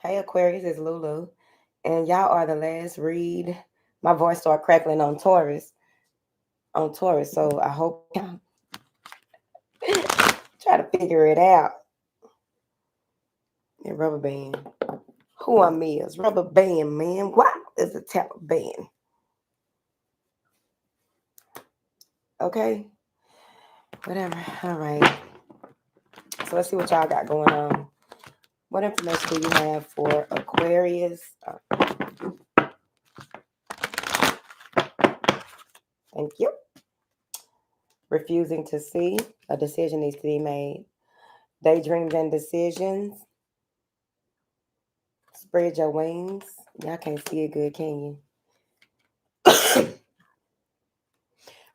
Hey Aquarius, it's Lulu. And y'all are the last read. My voice started crackling on Taurus. So I hope y'all try to figure it out. And rubber band. Who I'm is. Rubber band, man. What is a Taliban? Okay. Whatever. All right. So let's see what y'all got going on. What information do you have for Aquarius? Thank you. Refusing to see. A decision needs to be made. Daydreams and decisions. Spread your wings. Y'all can't see it good, can you?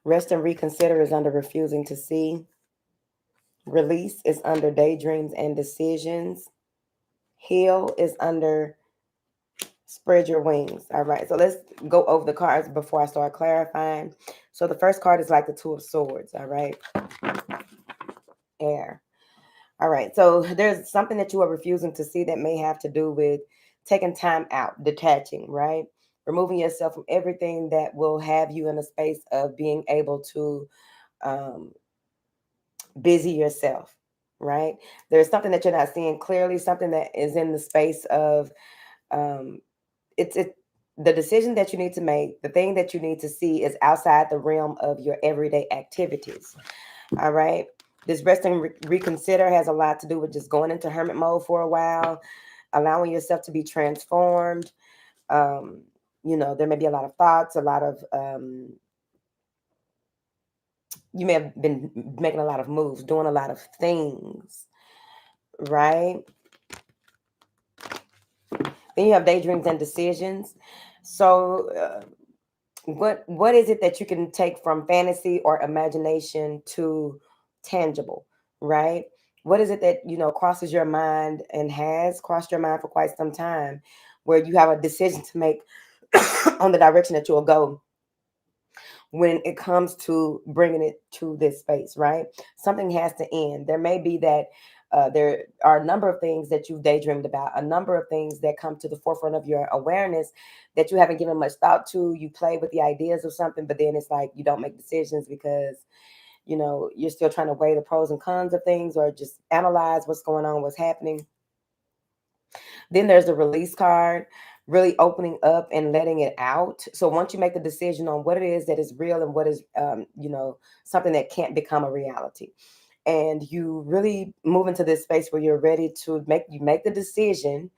Rest and reconsider is under refusing to see. Release is under daydreams and decisions. Heal is under spread your wings. All right. So let's go over the cards before I start clarifying. So the first card is like the Two of Swords. All right. Air. All right. So there's something that you are refusing to see that may have to do with taking time out, detaching, right? Removing yourself from everything that will have you in a space of being able to busy yourself, right? There's something that you're not seeing clearly, something that is in the space of um, it's the decision that you need to make, the thing that you need to see is outside the realm of your everyday activities. All right. This rest and reconsider has a lot to do with just going into hermit mode for a while, allowing yourself to be transformed. Um, there may be a lot of thoughts, a lot of you may have been making a lot of moves, doing a lot of things, right? Then you have daydreams and decisions. So, what is it that you can take from fantasy or imagination to tangible, right? What is it that crosses your mind and has crossed your mind for quite some time, where you have a decision to make on the direction that you'll go when it comes to bringing it to this space, right? Something has to end. There may be that there are a number of things that you've daydreamed about, a number of things that come to the forefront of your awareness that you haven't given much thought to. You play with the ideas of something, but then it's like you don't make decisions because you're still trying to weigh the pros and cons of things or just analyze what's going on, what's happening. Then there's the release card, really opening up and letting it out. So once you make the decision on what it is that is real and what is, something that can't become a reality, and you really move into this space where you're ready to make the decision,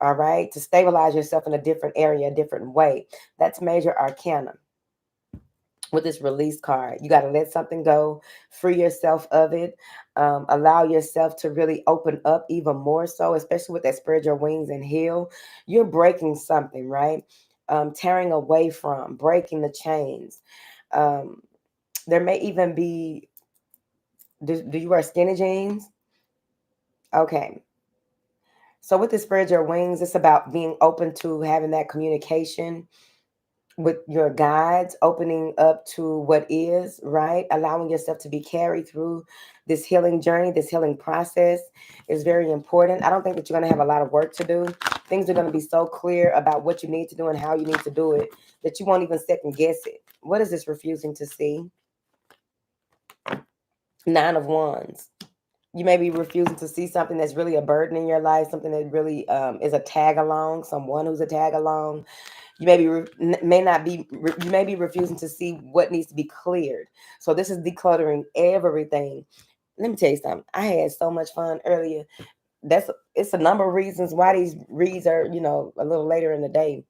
all right, to stabilize yourself in a different area, a different way. That's major arcana. With this release card, you got to let something go, free yourself of it, allow yourself to really open up even more so, especially with that spread your wings and heal. You're breaking something, right? Tearing away from, breaking the chains. um, there may even be, do you wear skinny jeans? Okay. So with the spread your wings, it's about being open to having that communication with your guides, opening up to what is, right? Allowing yourself to be carried through this healing journey, this healing process is very important. I don't think that you're going to have a lot of work to do. Things are going to be so clear about what you need to do and how you need to do it that you won't even second guess it. What is this refusing to see? Nine of Wands. You may be refusing to see something that's really a burden in your life, something that really is a tag along, someone who's a tag along. You may be you may be refusing to see what needs to be cleared. So this is decluttering everything. Let me tell you something. I had so much fun earlier. It's a number of reasons why these reads are a little later in the day.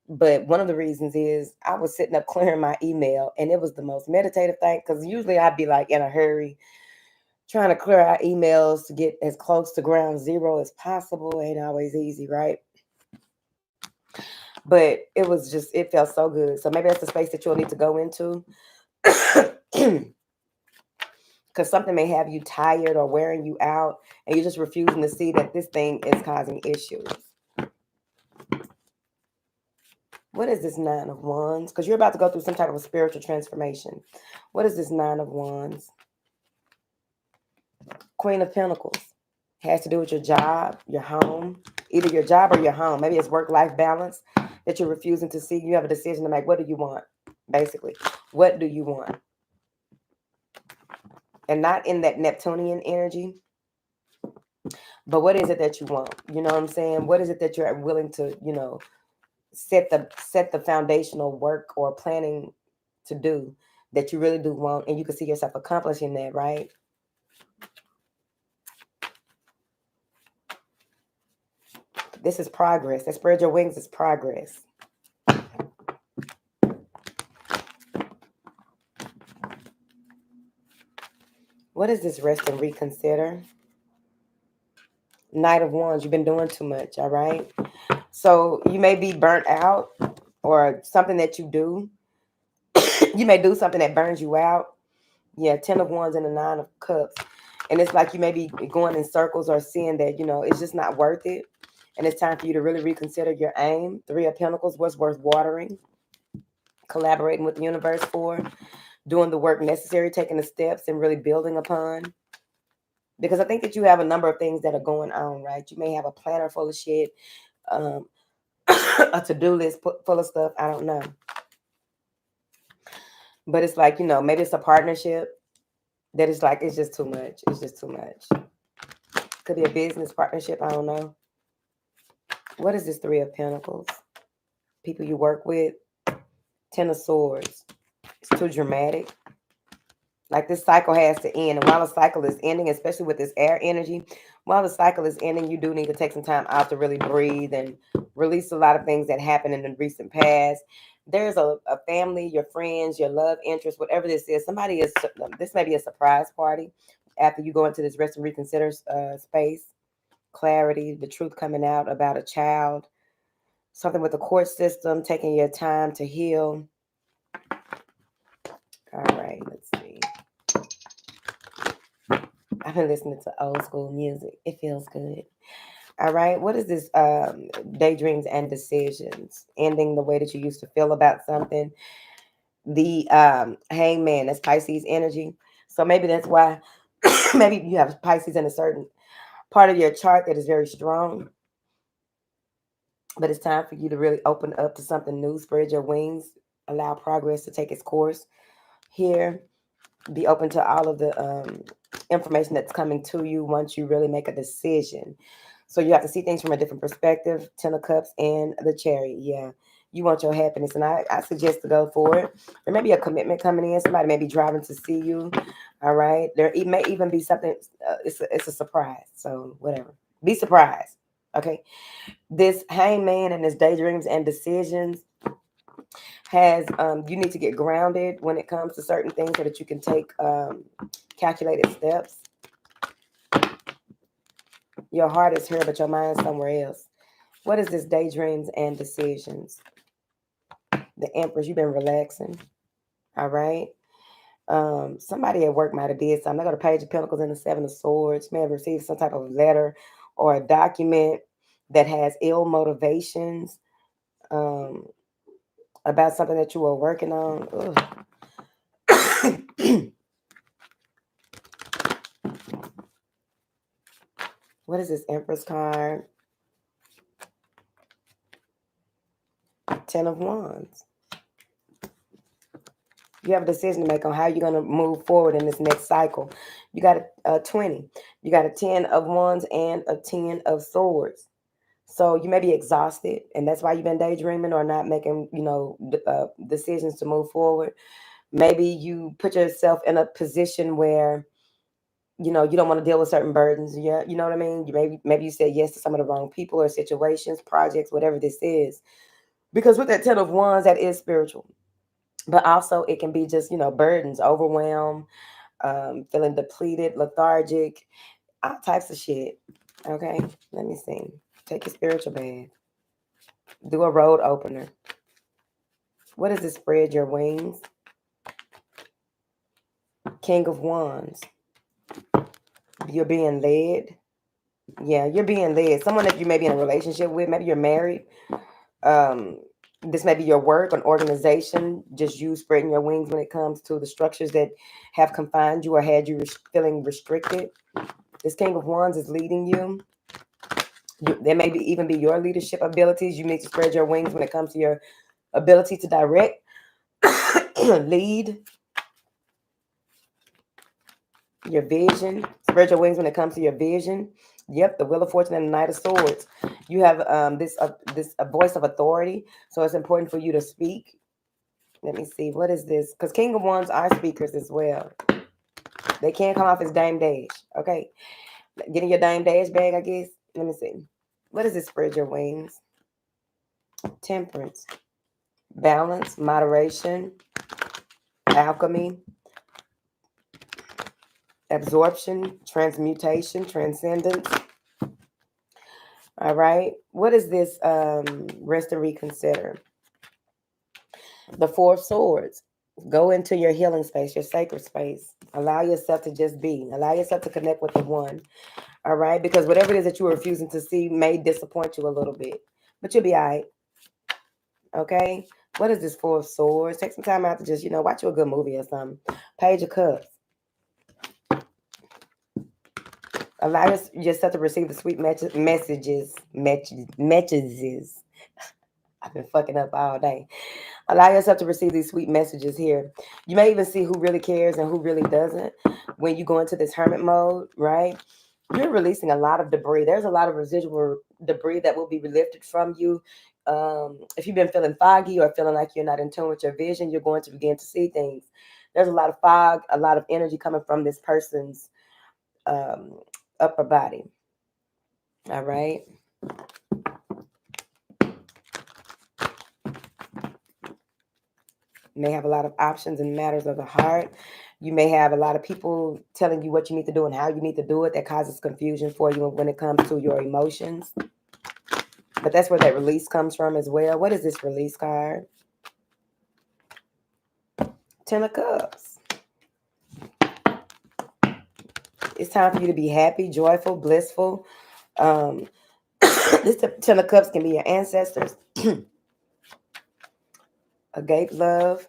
But one of the reasons is I was sitting up clearing my email, and it was the most meditative thing, because usually I'd be like in a hurry trying to clear out emails to get as close to ground zero as possible. Ain't always easy, right? But it felt so good. So maybe that's the space that you'll need to go into. Because something may have you tired or wearing you out, and you're just refusing to see that this thing is causing issues. What is this Nine of Wands? Because you're about to go through some type of a spiritual transformation. What is this Nine of Wands? Queen of Pentacles. Has to do with your job, your home, either your job or your home. Maybe it's work-life balance that you're refusing to see. You have a decision to make. What do you want? Basically, what do you want? And not in that Neptunian energy, but what is it that you want? You know what I'm saying? What is it that you're willing to, set the foundational work or planning to do that you really do want, and you can see yourself accomplishing that, right? This is progress. That spread your wings is progress. What is this rest and reconsider? Knight of Wands, you've been doing too much, all right? So you may be burnt out or something that you do. You may do something that burns you out. Yeah, 10 of Wands and the 9 of Cups. And it's like you may be going in circles or seeing that, it's just not worth it. And it's time for you to really reconsider your aim. 3 of Pentacles, what's worth watering, collaborating with the universe for, doing the work necessary, taking the steps and really building upon. Because I think that you have a number of things that are going on, right? You may have a planner full of shit, a to-do list full of stuff. I don't know. But it's like, maybe it's a partnership that is like, it's just too much. It's just too much. Could be a business partnership. I don't know. What is this 3 of Pentacles? People you work with. 10 of Swords. It's too dramatic. Like this cycle has to end. And while the cycle is ending, especially with this air energy, while the cycle is ending, you do need to take some time out to really breathe and release a lot of things that happened in the recent past. There's a family, your friends, your love interest, whatever this is. This may be a surprise party after you go into this rest and reconsider space. Clarity, the truth coming out about a child. Something with the court system, taking your time to heal. All right, let's see. I've been listening to old school music. It feels good. All right. What is this? Daydreams and decisions. Ending the way that you used to feel about something. The hangman, that's Pisces energy. So maybe that's why maybe you have Pisces in a certain part of your chart that is very strong. But it's time for you to really open up to something new. Spread your wings. Allow progress to take its course here. Be open to all of the information that's coming to you once you really make a decision. So you have to see things from a different perspective. 10 of Cups and the Chariot. Yeah, you want your happiness, and I suggest to go for it. There may be a commitment coming in. Somebody may be driving to see you. All right. It may even be something. It's a surprise. So whatever. Be surprised. Okay. This hangman and this daydreams and decisions has you need to get grounded when it comes to certain things so that you can take calculated steps. Your heart is here, but your mind is somewhere else. What is this daydreams and decisions? The Empress, you've been relaxing. All right. Somebody at work might have did something. I got a Page of Pentacles and the 7 of Swords. May have received some type of letter or a document that has ill motivations about something that you were working on. What is this Empress card? 10 of Wands. You have a decision to make on how you're going to move forward in this next cycle. You got a 20. You got a 10 of Wands and a 10 of Swords. So you may be exhausted, and that's why you've been daydreaming or not making, decisions to move forward. Maybe you put yourself in a position where, you don't want to deal with certain burdens. Yeah, you know what I mean? Maybe you said yes to some of the wrong people or situations, projects, whatever this is. Because with that 10 of Wands, that is spiritual. But also it can be just, burdens, overwhelm, feeling depleted, lethargic, all types of shit. Okay, let me see. Take your spiritual bath. Do a road opener. What is it? Spread your wings. King of Wands. You're being led. Yeah, you're being led. Someone that you may be in a relationship with, maybe you're married. This may be your work, an organization, just you spreading your wings when it comes to the structures that have confined you or had you feeling restricted. This King of Wands is leading you. There may even be your leadership abilities. You need to spread your wings when it comes to your ability to direct, lead, your vision. Spread your wings when it comes to your vision. Yep, the Wheel of Fortune and the Knight of Swords. You have this a voice of authority, so it's important for you to speak. Let me see, what is this? Because King of Wands are speakers as well. They can't come off as Dame Dash. Okay, getting your Dame Dash bag, I guess. Let me see. What is this? Spread your wings. Temperance, balance, moderation, alchemy, absorption, transmutation, transcendence. All right. What is this? Rest and reconsider. The Four of Swords. Go into your healing space, your sacred space. Allow yourself to just be. Allow yourself to connect with the one. All right. Because whatever it is that you are refusing to see may disappoint you a little bit. But you'll be all right. Okay. What is this Four of Swords? Take some time out to just, watch you a good movie or something. Page of Cups. Allow yourself to receive the sweet messages. I've been fucking up all day. Allow yourself to receive these sweet messages here. You may even see who really cares and who really doesn't when you go into this hermit mode, right? You're releasing a lot of debris. There's a lot of residual debris that will be lifted from you. If you've been feeling foggy or feeling like you're not in tune with your vision, you're going to begin to see things. There's a lot of fog, a lot of energy coming from this person's upper body. All right. You may have a lot of options in matters of the heart. You may have a lot of people telling you what you need to do and how you need to do it. That causes confusion for you when it comes to your emotions. But that's where that release comes from as well. What is this release card? Ten of Cups. It's time for you to be happy, joyful, blissful. This Ten of Cups can be your ancestors. Agape love.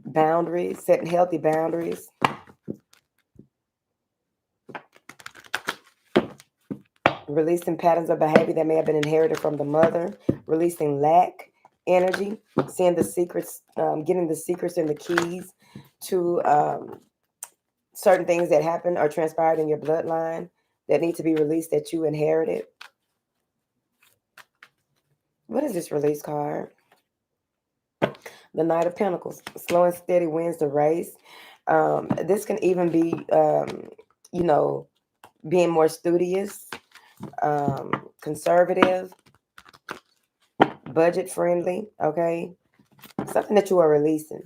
Boundaries, setting healthy boundaries. Releasing patterns of behavior that may have been inherited from the mother. Releasing lack energy. Seeing the secrets, getting the secrets and the keys to certain things that happened or transpired in your bloodline that need to be released that you inherited. What is this release card? The Knight of Pentacles. Slow and steady wins the race. This can even be, being more studious, conservative, budget friendly. Okay. Something that you are releasing.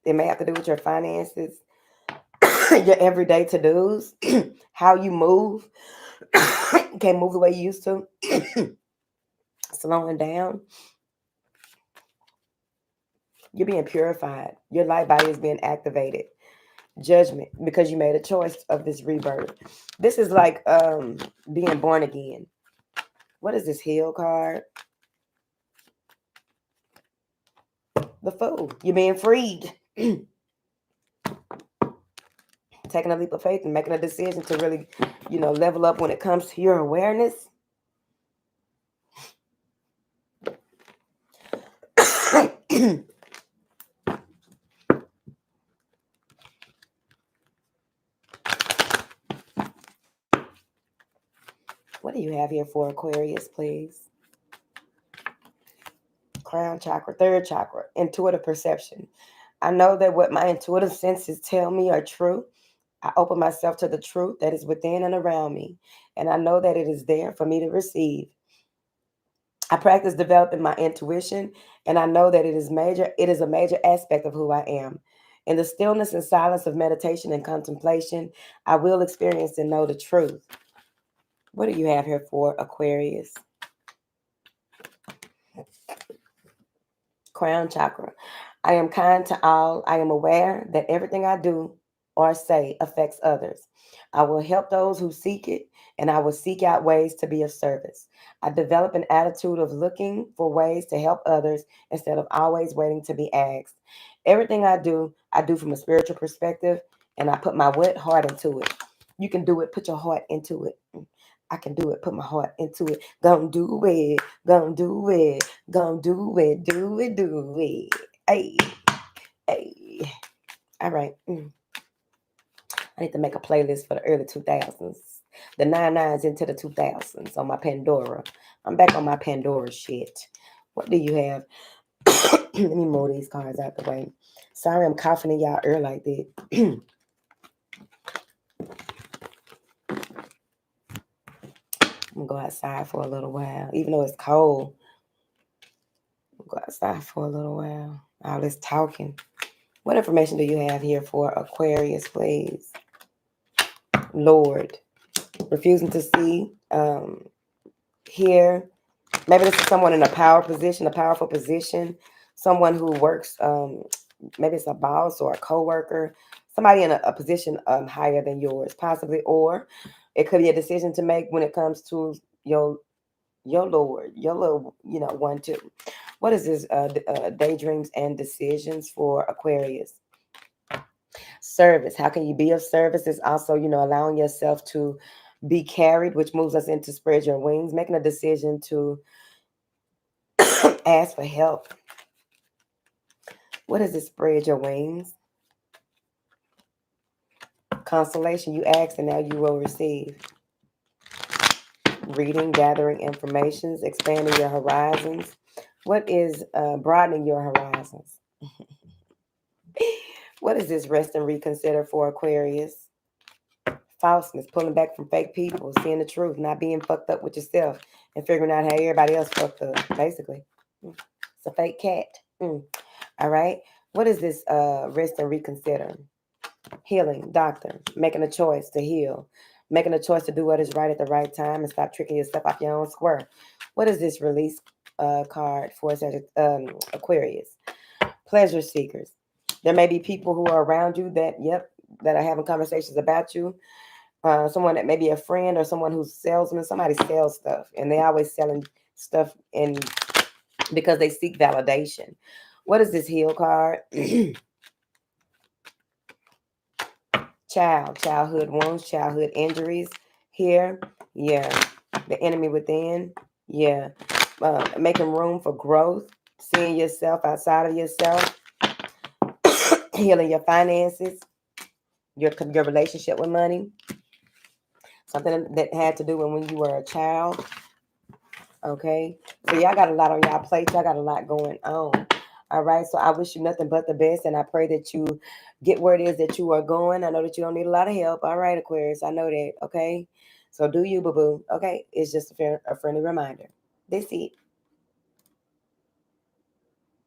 It may have to do with your finances, your everyday to-dos, how you move. You can't move the way you used to. Slowing down. You're being purified. Your light body is being activated. Judgment, because you made a choice of this rebirth. This is like being born again. What is this Heal card? The Fool. You're being freed. Taking a leap of faith and making a decision to really, level up when it comes to your awareness. What do you have here for Aquarius, please? Crown chakra, third chakra, intuitive perception. I know that what my intuitive senses tell me are true. I open myself to the truth that is within and around me, and I know that it is there for me to receive. I practice developing my intuition, and I know that it is a major aspect of who I am. In the stillness and silence of meditation and contemplation, I will experience and know the truth. What do you have here for Aquarius? Crown chakra. I am kind to all. I am aware that everything I do or say affects others. I will help those who seek it, and I will seek out ways to be of service. I develop an attitude of looking for ways to help others instead of always waiting to be asked. Everything I do from a spiritual perspective, and I put my what heart into it. You can do it. Put your heart into it. I can do it. Put my heart into it. Gonna do it. Gonna do it. Gonna do it. Do it. Do it. Hey. Hey. All right. I need to make a playlist for the early 2000s. The 99s into the 2000s on my Pandora. I'm back on my Pandora shit. What do you have? Let me move these cards out the way. Sorry I'm coughing in y'all ear like that. I'm going to go outside for a little while. Even though it's cold, I'm going to go outside for a little while. All this talking. What information do you have here for Aquarius, please? Lord. Refusing to see. Here. Maybe this is someone in a powerful position. Someone who works, maybe it's a boss or a coworker. Somebody in a position higher than yours, possibly. Or it could be a decision to make when it comes to your Lord, your little, one too. What is this? Daydreams and decisions for Aquarius. Service. How can you be of service? Is also, allowing yourself to be carried, which moves us into spread your wings, making a decision to ask for help. What is it? Spread your wings. Consolation. You ask and now you will receive. Reading, gathering information, expanding your horizons. What is broadening your horizons? What is this? Rest and reconsider for Aquarius. Falseness, pulling back from fake people, seeing the truth, not being fucked up with yourself, and figuring out how everybody else fucked up, basically. It's a fake cat. All right. What is this? Rest and reconsider. Healing, doctor, making a choice to heal, making a choice to do what is right at the right time and stop tricking yourself off your own square. What is this release card for Aquarius? Pleasure seekers. There may be people who are around you that are having conversations about you. Someone that may be a friend or someone who's salesman. Somebody sells stuff and they always selling stuff because they seek validation. What is this heal card? Childhood wounds, childhood injuries. Here, the enemy within, making room for growth, seeing yourself outside of yourself, healing your finances, your relationship with money, something that had to do with when you were a child. Okay, so y'all got a lot on y'all plate. Y'all got a lot going on. All right, so I wish you nothing but the best, and I pray that you get where it is that you are going. I know that you don't need a lot of help. All right, Aquarius, I know that. Okay, so do you, boo-boo. Okay, it's just a friendly reminder. That's it.